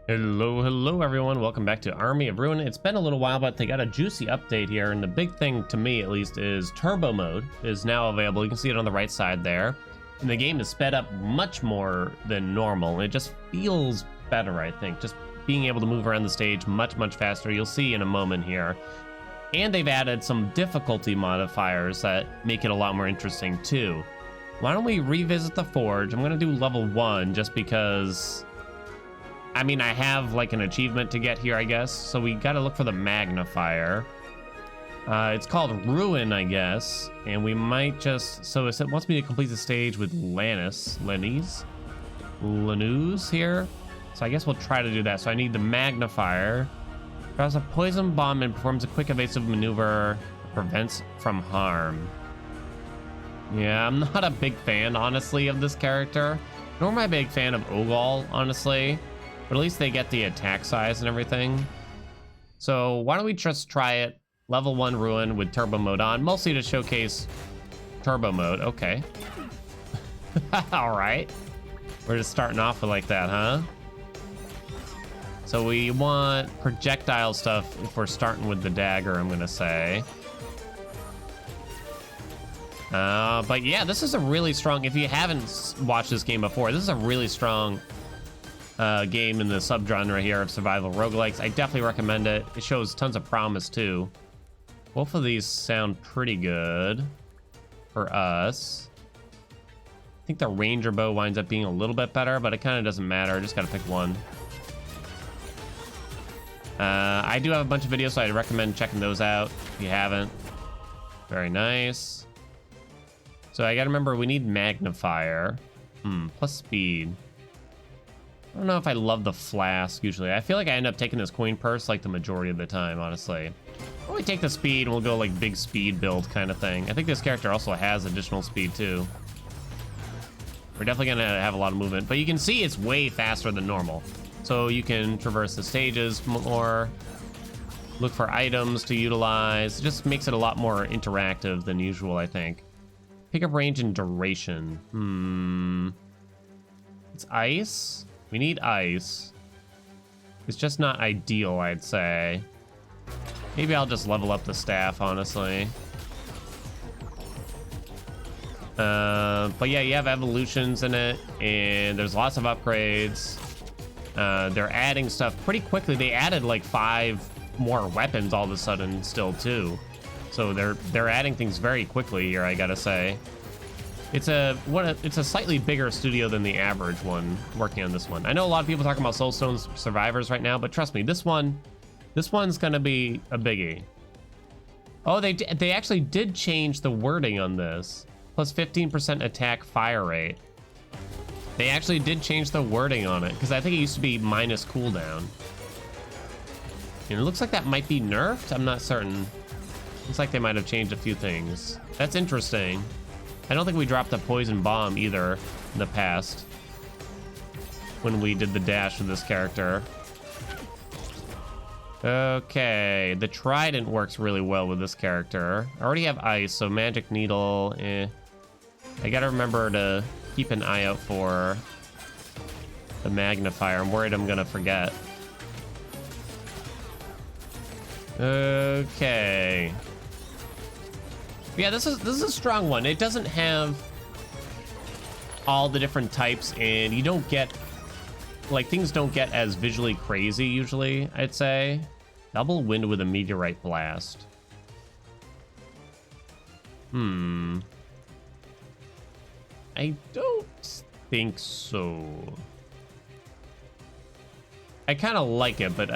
Hello everyone, welcome back to Army of Ruin. It's been a little while, but they got a juicy update here, and the big thing to me at least is turbo mode is now available. You can see it on the right side there, and the game is sped up much more than normal, and it just feels better, I think, just being able to move around the stage much faster. You'll see in a moment here. And they've added some difficulty modifiers that make it a lot more interesting too. Why don't we revisit the forge? I'm gonna do level 1 just because I mean, I have like an achievement to get here, I guess. So we got to look for the magnifier. It's called Ruin, I guess. And we might just... So it wants me to complete the stage with Lanus here. So I guess we'll try to do that. So I need the magnifier. Draws a poison bomb and performs a quick evasive maneuver. Prevents from harm. Yeah, I'm not a big fan, honestly, of this character. Nor am I a big fan of Ogal, honestly. But at least they get the attack size and everything. So why don't we just try it? Level 1 Ruin with turbo mode on, mostly to showcase turbo mode. Okay. All right. We're just starting off with like that, huh? So we want projectile stuff if we're starting with the dagger, I'm gonna say. But yeah, this is a really strong, if you haven't watched this game before, this is a really strong game in the subgenre here of survival roguelikes. I definitely recommend it. It shows tons of promise too. Both of these sound pretty good for us. I think the ranger bow winds up being a little bit better, but it kind of doesn't matter. I just gotta pick one. I do have a bunch of videos, so I'd recommend checking those out if you haven't. Very nice. So I gotta remember we need magnifier. Plus speed. I don't know if I love the flask usually. I feel like I end up taking this coin purse like the majority of the time, honestly. Why don't we take the speed and we'll go like big speed build kind of thing. I think this character also has additional speed too. We're definitely gonna have a lot of movement, but you can see it's way faster than normal. So you can traverse the stages more, look for items to utilize. It just makes it a lot more interactive than usual, I think. Pickup range and duration. It's ice. We need ice. It's just not ideal, I'd say. Maybe I'll just level up the staff, honestly. But yeah, you have evolutions in it, and there's lots of upgrades. They're adding stuff pretty quickly. They added like 5 more weapons all of a sudden still too. So they're adding things very quickly here, I gotta say. It's a slightly bigger studio than the average one working on this one. I know a lot of people talking about Soulstone Survivors right now, but trust me, this one's gonna be a biggie. Oh, they actually did change the wording on this. Plus 15% attack fire rate. They actually did change the wording on it because I think it used to be minus cooldown. And it looks like that might be nerfed. I'm not certain. Looks like they might have changed a few things. That's interesting. I don't think we dropped a poison bomb either in the past when we did the dash with this character. Okay, the trident works really well with this character. I already have ice, so magic needle, I gotta remember to keep an eye out for the magnifier. I'm worried I'm gonna forget. Okay. Yeah, this is a strong one. It doesn't have all the different types, and you don't get, like, things don't get as visually crazy usually, I'd say. Double wind with a meteorite blast. I don't think so. I kind of like it, but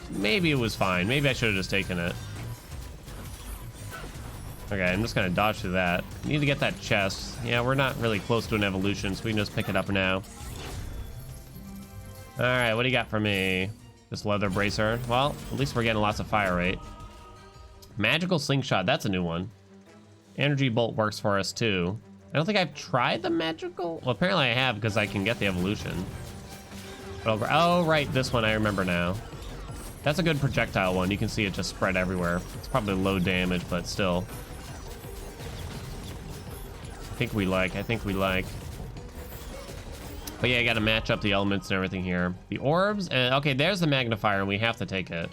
maybe it was fine. Maybe I should have just taken it. Okay, I'm just gonna dodge through that. Need to get that chest. Yeah, we're not really close to an evolution, so we can just pick it up now. All right, what do you got for me? This leather bracer. Well, at least we're getting lots of fire rate. Magical slingshot, that's a new one. Energy bolt works for us too. I don't think I've tried the magical. Well, apparently I have because I can get the evolution. But oh, right, this one I remember now. That's a good projectile one. You can see it just spread everywhere. It's probably low damage, but still. I think we like. But yeah, I gotta match up the elements and everything here. The orbs, okay, there's the magnifier, and we have to take it.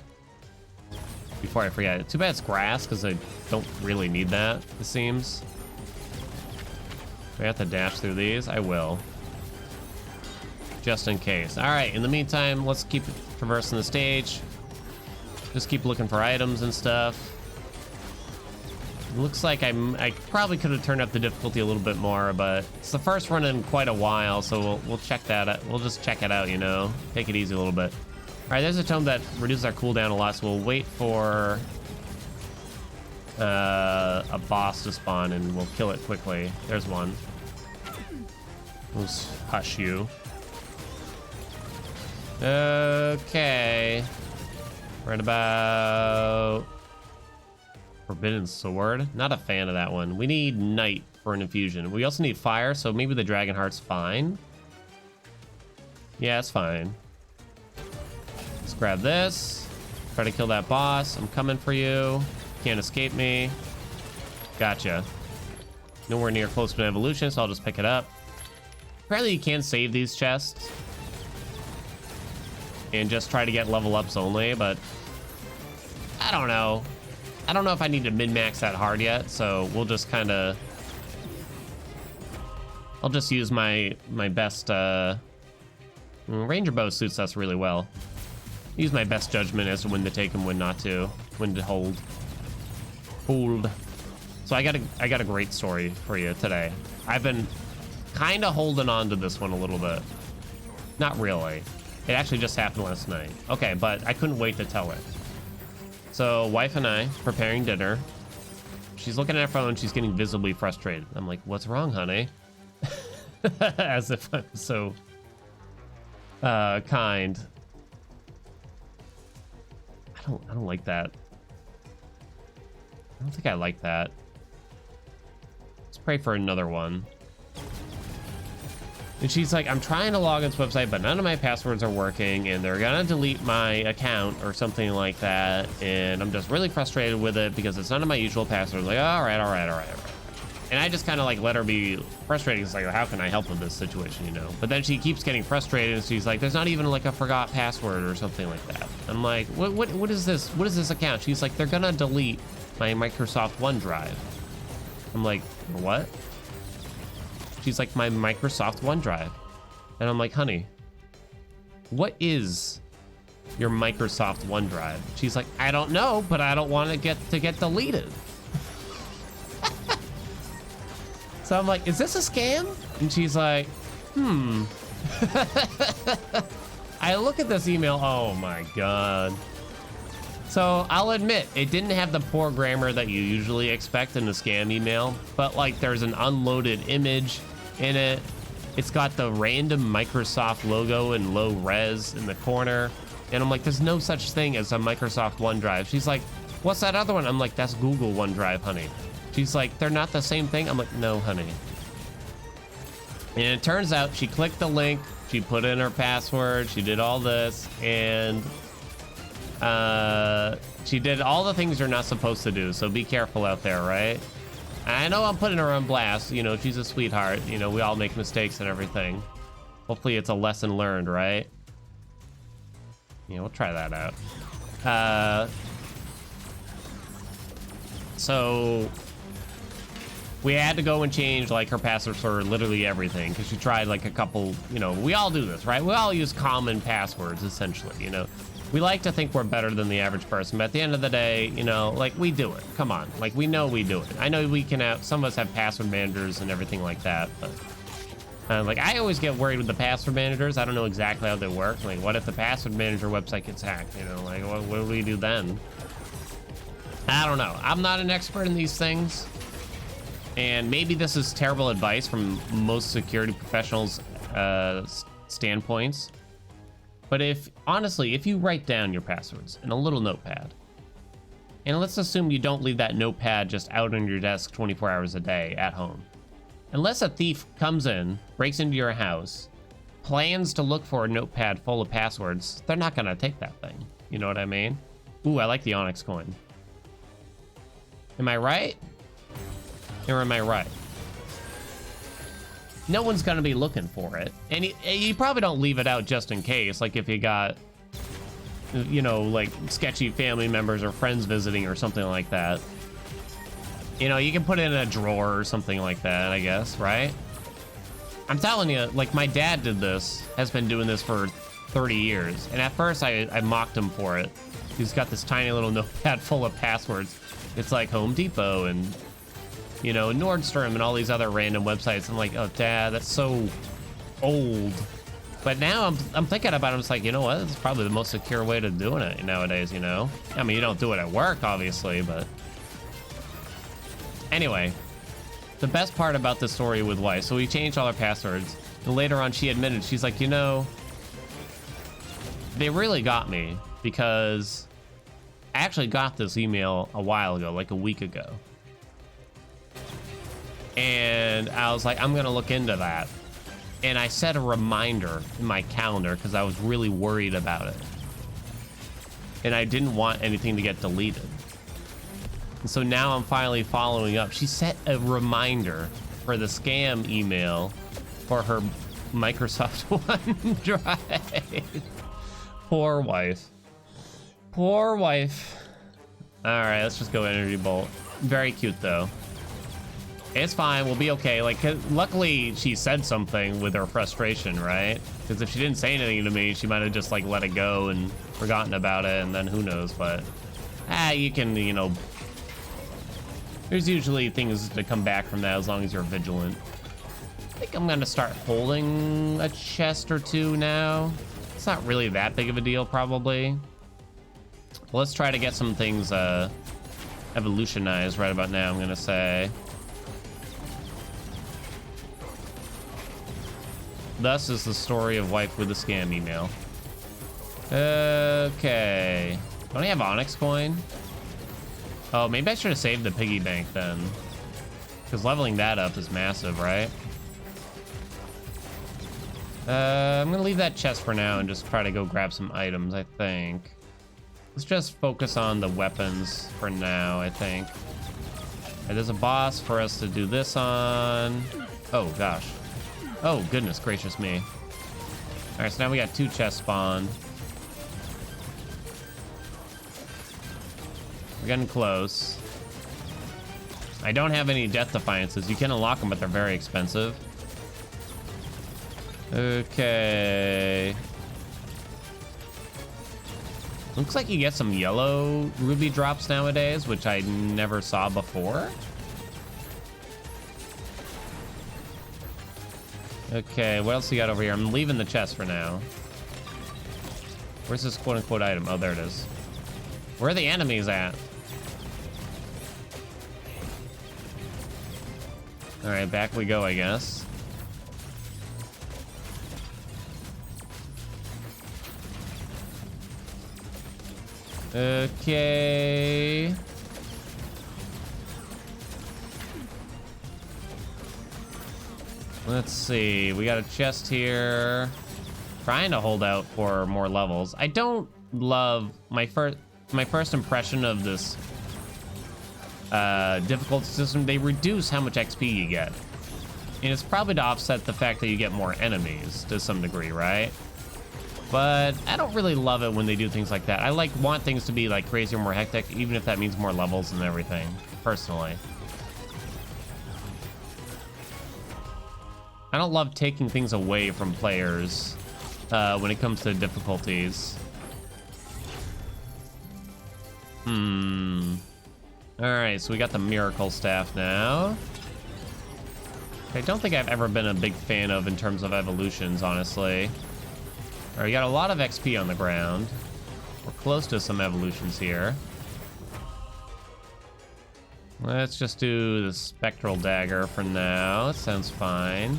Before I forget. Too bad it's grass, because I don't really need that, it seems. Do I have to dash through these? I will. Just in case. Alright, in the meantime, let's keep traversing the stage. Just keep looking for items and stuff. It looks like I probably could have turned up the difficulty a little bit more, but it's the first run in quite a while, so we'll check that out. We'll just check it out, you know? Take it easy a little bit. Alright, there's a tome that reduces our cooldown a lot, so we'll wait for a boss to spawn and we'll kill it quickly. There's one. We'll hush you. Okay. Right about Forbidden Sword. Not a fan of that one. We need Night for an infusion. We also need Fire, so maybe the Dragon Heart's fine. Yeah, it's fine. Let's grab this. Try to kill that boss. I'm coming for you. Can't escape me. Gotcha. Nowhere near close to an evolution, so I'll just pick it up. Apparently you can save these chests and just try to get level ups only, but I don't know. I don't know if I need to min-max that hard yet, so we'll just kind of... I'll just use my best... Ranger bow suits us really well. Use my best judgment as to when to take and when not to. When to hold. Hold. So I got a great story for you today. I've been kind of holding on to this one a little bit. Not really. It actually just happened last night. Okay, but I couldn't wait to tell her. So, wife and I, preparing dinner. She's looking at her phone, she's getting visibly frustrated. I'm like, what's wrong, honey? As if I'm so kind. I don't like that. I don't think I like that. Let's pray for another one. And she's like, I'm trying to log into this website, but none of my passwords are working, and they're gonna delete my account or something like that. And I'm just really frustrated with it because it's none of my usual passwords. Like, all right. And I just kind of like let her be frustrated. It's like, how can I help with this situation, you know? But then she keeps getting frustrated, and she's like, there's not even like a forgot password or something like that. I'm like, what is this? What is this account? She's like, they're gonna delete my Microsoft OneDrive. I'm like, what? She's like, my Microsoft OneDrive. And I'm like, honey, what is your Microsoft OneDrive? She's like, I don't know, but I don't want to get deleted. So I'm like, is this a scam? And she's like, I look at this email, oh my God. So I'll admit, it didn't have the poor grammar that you usually expect in a scam email, but like there's an unloaded image in it. It's got the random Microsoft logo in low res in the corner. And I'm like, there's no such thing as a Microsoft OneDrive. She's like, what's that other one? I'm like, that's Google OneDrive, honey. She's like, they're not the same thing. I'm like, no, honey. And it turns out she clicked the link, she put in her password, she did all this, and she did all the things you're not supposed to do. So be careful out there, right? I know I'm putting her on blast. You know, she's a sweetheart. You know, we all make mistakes and everything. Hopefully it's a lesson learned, right? Yeah, we'll try that out. So we had to go and change like her passwords for literally everything because she tried like a couple, you know, we all do this, right? We all use common passwords essentially, you know. We like to think we're better than the average person, but at the end of the day, you know, like we do it. Come on, like we know we do it. I know we can have, some of us have password managers and everything like that, but like I always get worried with the password managers. I don't know exactly how they work. Like what if the password manager website gets hacked, you know, like what do we do then? I don't know. I'm not an expert in these things. And maybe this is terrible advice from most security professionals' standpoints. But honestly, if you write down your passwords in a little notepad, and let's assume you don't leave that notepad just out on your desk 24 hours a day at home. Unless a thief comes in, breaks into your house, plans to look for a notepad full of passwords, they're not gonna take that thing. You know what I mean? Ooh, I like the Onyx coin. Am I right? Or am I right? no one's gonna be looking for it. And you probably don't leave it out just in case, like if you got, you know, like sketchy family members or friends visiting or something like that. You know, you can put it in a drawer or something like that, I guess, right? I'm telling you, like my dad did this, has been doing this for 30 years. And at first I mocked him for it. He's got this tiny little notepad full of passwords. It's like Home Depot and, you know, Nordstrom and all these other random websites. I'm like, oh, Dad, that's so old. But now I'm thinking about it. I'm just like, you know what? It's probably the most secure way to doing it nowadays, you know? I mean, you don't do it at work, obviously, but... Anyway, the best part about the story with wife, so we changed all our passwords. And later on, she admitted, she's like, you know, they really got me because I actually got this email a while ago, like a week ago. And I was like, I'm gonna look into that. And I set a reminder in my calendar because I was really worried about it. And I didn't want anything to get deleted. And so now I'm finally following up. She set a reminder for the scam email for her Microsoft OneDrive. Poor wife. Poor wife. All right, let's just go Energy Bolt. Very cute though. It's fine, we'll be okay. Like, luckily she said something with her frustration, right? Because if she didn't say anything to me, she might have just like let it go and forgotten about it, and then who knows, but you can, you know, there's usually things to come back from that as long as you're vigilant. I think I'm gonna start holding a chest or two now. It's not really that big of a deal, probably. Well, let's try to get some things evolutionized right about now, I'm gonna say. Thus is the story of wife with a scam email. Okay. Don't I have Onyx coin? Oh, maybe I should have saved the piggy bank then. Because leveling that up is massive, right? I'm gonna leave that chest for now and just try to go grab some items, I think. Let's just focus on the weapons for now, I think. Okay, there's a boss for us to do this on. Oh, gosh. Oh, goodness gracious me. All right, so now we got 2 chests spawned. We're getting close. I don't have any Death Defiances. You can unlock them, but they're very expensive. Okay. Looks like you get some yellow ruby drops nowadays, which I never saw before. Okay, what else we got over here? I'm leaving the chest for now. Where's this quote-unquote item? Oh, there it is. Where are the enemies at? All right, back we go, I guess. Okay. Let's see, we got a chest here. Trying to hold out for more levels. I don't love my first impression of this difficulty system. They reduce how much XP you get. And it's probably to offset the fact that you get more enemies to some degree, right? But I don't really love it when they do things like that. I want things to be like crazy or more hectic, even if that means more levels and everything, personally. I don't love taking things away from players when it comes to difficulties. Alright, so we got the Miracle Staff now. I don't think I've ever been a big fan of in terms of evolutions, honestly. Alright, we got a lot of XP on the ground. We're close to some evolutions here. Let's just do the Spectral Dagger for now. That sounds fine.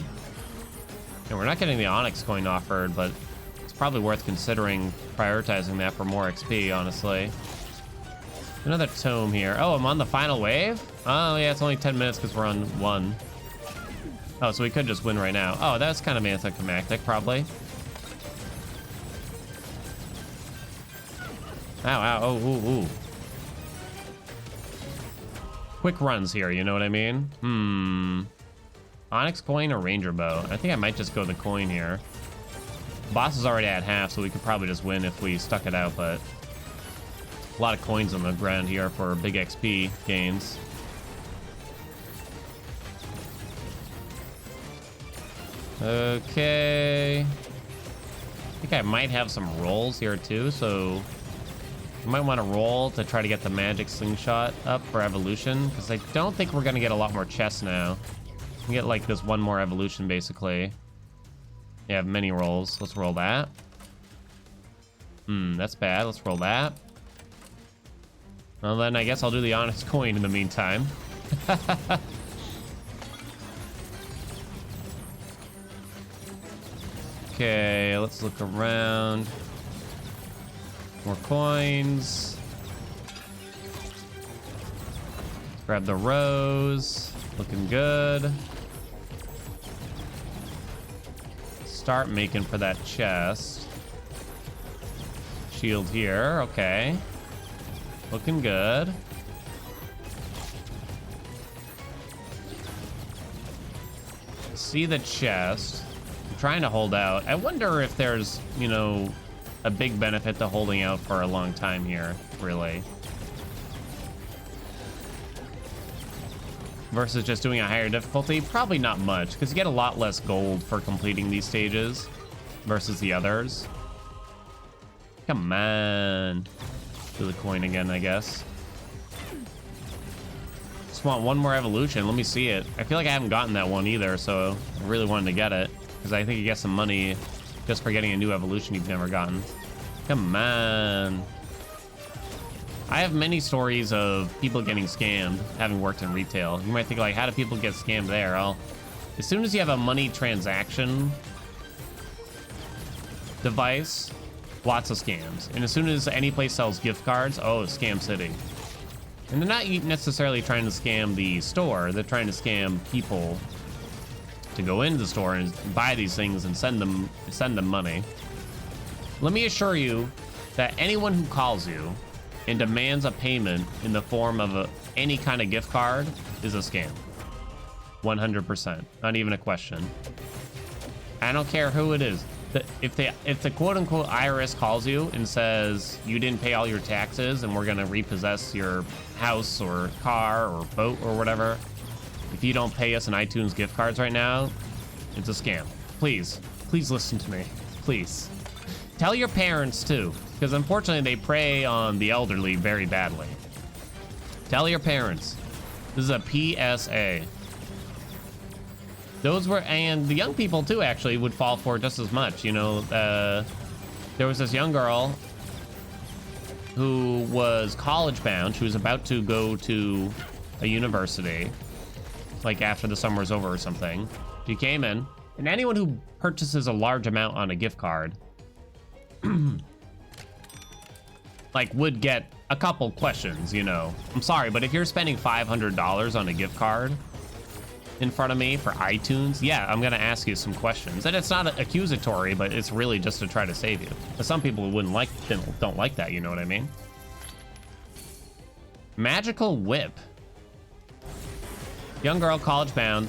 And we're not getting the Onyx coin offered, but it's probably worth considering prioritizing that for more XP, honestly. Another tome here. Oh, I'm on the final wave? Oh, yeah, it's only 10 minutes because we're on 1. Oh, so we could just win right now. Oh, that's kind of anticlimactic, probably. Ow, ow, oh, ooh, ooh. Quick runs here, you know what I mean? Onyx coin or ranger bow? I think I might just go the coin here. Boss is already at half, so we could probably just win if we stuck it out, but a lot of coins on the ground here for big XP gains. Okay. I think I might have some rolls here too, so you might want to roll to try to get the magic slingshot up for evolution, because I don't think we're going to get a lot more chests now. We get like this one more evolution basically. You have many rolls. Let's roll that. That's bad. Let's roll that. Well, then I guess I'll do the Onyx coin in the meantime. Okay, let's look around. More coins. Grab the rose. Looking good. Start making for that chest. Shield here, okay. Looking good. See the chest. I'm trying to hold out. I wonder if there's, you know, a big benefit to holding out for a long time here, really. Versus just doing a higher difficulty, probably not much, because you get a lot less gold for completing these stages versus the others. Come on. Do the coin again, I guess. Just want one more evolution. Let me see it. I feel like I haven't gotten that one either, so I really wanted to get it, because I think you get some money just for getting a new evolution you've never gotten. Come on. I have many stories of people getting scammed, having worked in retail. You might think, like, how do people get scammed there? Well, as soon as you have a money transaction device, lots of scams. And as soon as any place sells gift cards, oh, scam city. And they're not necessarily trying to scam the store. They're trying to scam people to go into the store and buy these things and send them money. Let me assure you that anyone who calls you and demands a payment in the form of any kind of gift card is a scam. 100%. Not even a question. I don't care who it is. If the quote-unquote IRS calls you and says you didn't pay all your taxes and we're gonna repossess your house or car or boat or whatever, if you don't pay us in iTunes gift cards right now, it's a scam. Please listen to me. Please. Tell your parents too, because unfortunately they prey on the elderly very badly. Tell your parents. This is a PSA. Those were, and the young people too actually would fall for it just as much. You know, there was this young girl who was college bound. She was about to go to a university, like after the summer was over or something. She came in, and anyone who purchases a large amount on a gift card like would get a couple questions, you know. I'm sorry, but if you're spending $500 on a gift card in front of me for iTunes, yeah, I'm gonna ask you some questions. And it's not accusatory, but it's really just to try to save you. But some people who don't like that, you know what I mean? Magical whip. Young girl, college bound.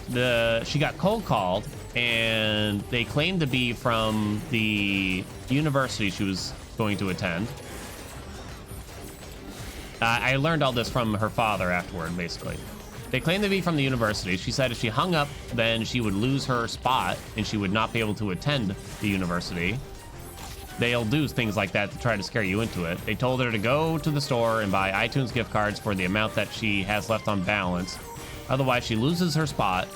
She got cold called, and they claimed to be from the university she was going to attend. I learned all this from her father afterward, basically. They claimed to be from the university. She said if she hung up, then she would lose her spot and she would not be able to attend the university. They'll do things like that to try to scare you into it. They told her to go to the store and buy iTunes gift cards for the amount that she has left on balance. Otherwise, she loses her spot.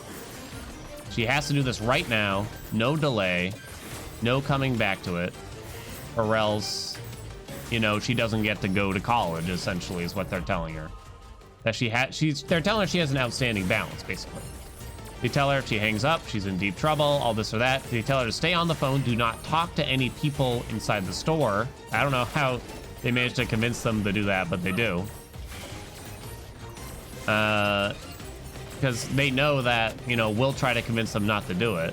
She has to do this right now. No delay. No coming back to it. Or else, you know, she doesn't get to go to college, essentially, is what they're telling her. That they're telling her she has an outstanding balance, basically. They tell her if she hangs up, she's in deep trouble, all this or that. They tell her to stay on the phone, do not talk to any people inside the store. I don't know how they managed to convince them to do that, but they do. Because they know that, you know, we'll try to convince them not to do it.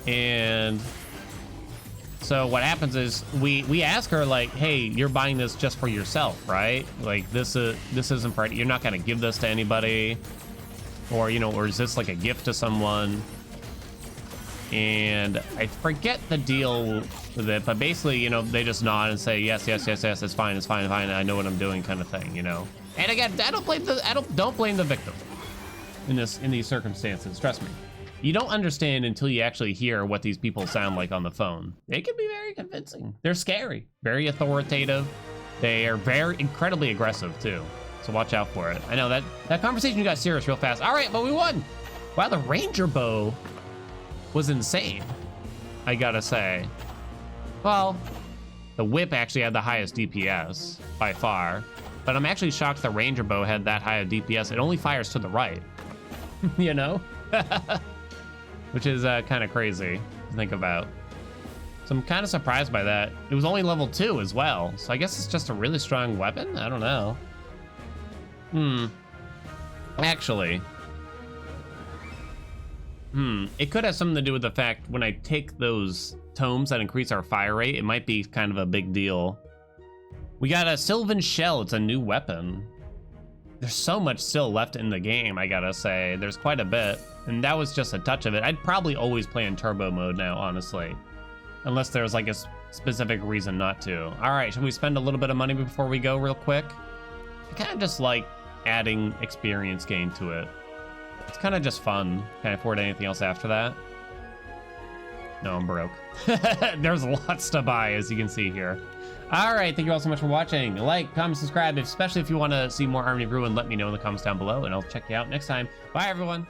And So what happens is we ask her like, hey, you're buying this just for yourself, right? Like this isn't for, you're not gonna give this to anybody, or you know, or is this like a gift to someone? And I forget the deal with it, but basically, you know, they just nod and say yes, yes, yes, yes, it's fine, it's fine, it's fine. I know what I'm doing, kind of thing, you know. And again, don't blame the victim in these circumstances. Trust me. You don't understand until you actually hear what these people sound like on the phone. They can be very convincing. They're scary, very authoritative. They are very incredibly aggressive too. So watch out for it. I know that conversation got serious real fast. All right, but we won. Wow, the Ranger bow was insane, I gotta say. Well, the whip actually had the highest DPS by far, but I'm actually shocked the Ranger bow had that high of DPS. It only fires to the right, you know? Which is kind of crazy to think about. So I'm kind of surprised by that. It was only level 2 as well, so I guess it's just a really strong weapon? I don't know. Actually. It could have something to do with the fact when I take those tomes that increase our fire rate, it might be kind of a big deal. We got a Sylvan Shell. It's a new weapon. There's so much still left in the game, I gotta say. There's quite a bit, and that was just a touch of it. I'd probably always play in turbo mode now, honestly, unless there's like a specific reason not to. All right, should we spend a little bit of money before we go real quick? I kind of just like adding experience gain to it. It's kind of just fun. Can I afford anything else after that? No, I'm broke. There's lots to buy, as you can see here. All right, thank you all so much for watching. Like, comment, subscribe, especially if you want to see more Army of Ruin. Let me know in the comments down below, and I'll check you out next time. Bye, everyone.